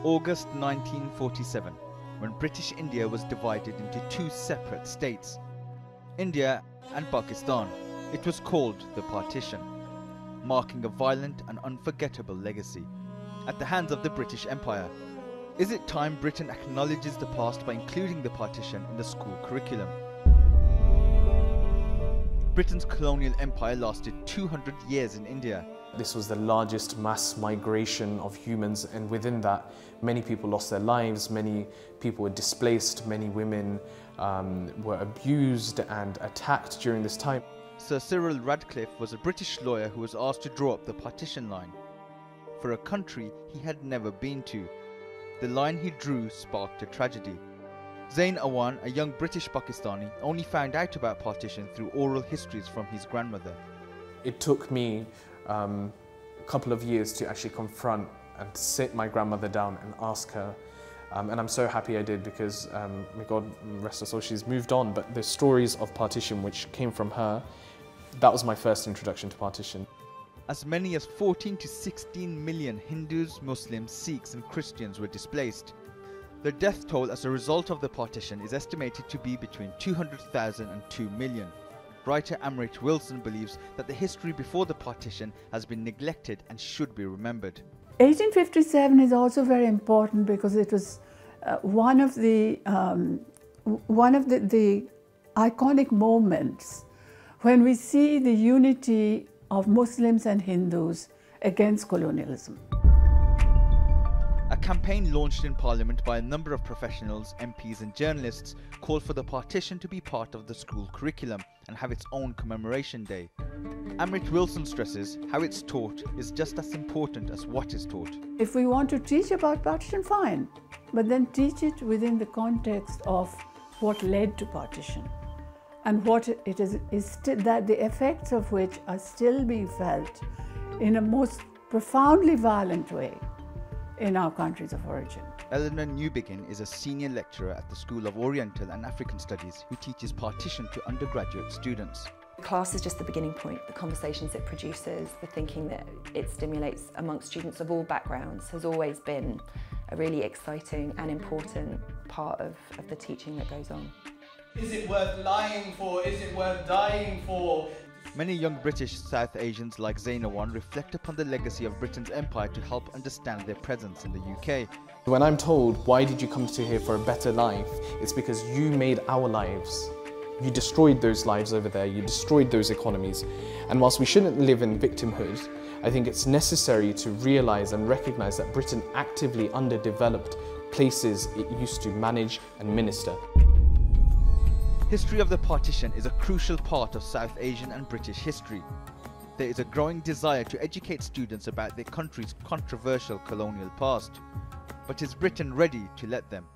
August 1947, when British India was divided into two separate states, India and Pakistan. It was called the Partition, marking a violent and unforgettable legacy at the hands of the British Empire. Is it time Britain acknowledges the past by including the partition in the school curriculum? Britain's colonial empire lasted 200 years in India. This was the largest mass migration of humans, and within that, many people lost their lives, many people were displaced, many women were abused and attacked during this time. Sir Cyril Radcliffe was a British lawyer who was asked to draw up the partition line for a country he had never been to. The line he drew sparked a tragedy. Zain Awan, a young British Pakistani, only found out about partition through oral histories from his grandmother. It took me a couple of years to actually confront and sit my grandmother down and ask her. And I'm so happy I did, because may God rest her soul, she's moved on, but the stories of partition which came from her, that was my first introduction to partition. As many as 14 to 16 million Hindus, Muslims, Sikhs and Christians were displaced. The death toll as a result of the partition is estimated to be between 200,000 and 2 million. Writer Amrit believes that the history before the partition has been neglected and should be remembered. 1857 is also very important because it was one of the iconic moments when we see the unity of Muslims and Hindus against colonialism. A campaign launched in Parliament by a number of professionals, MPs and journalists called for the partition to be part of the school curriculum and have its own commemoration day. Amrit Wilson stresses how it's taught is just as important as what is taught. If we want to teach about partition, fine, but then teach it within the context of what led to partition and what it is that the effects of which are still being felt in a most profoundly violent way in our countries of origin. Eleanor Newbegin is a senior lecturer at the School of Oriental and African Studies who teaches partition to undergraduate students. Class is just the beginning point. The conversations it produces, the thinking that it stimulates amongst students of all backgrounds has always been a really exciting and important part of the teaching that goes on. Is it worth lying for? Is it worth dying for? Many young British South Asians like Zain Awan reflect upon the legacy of Britain's empire to help understand their presence in the UK. When I'm told, why did you come to here for a better life? It's because you made our lives. You destroyed those lives over there, you destroyed those economies. And whilst we shouldn't live in victimhood, I think it's necessary to realise and recognise that Britain actively underdeveloped places it used to manage and minister. History of the partition is a crucial part of South Asian and British history. There is a growing desire to educate students about their country's controversial colonial past. But is Britain ready to let them?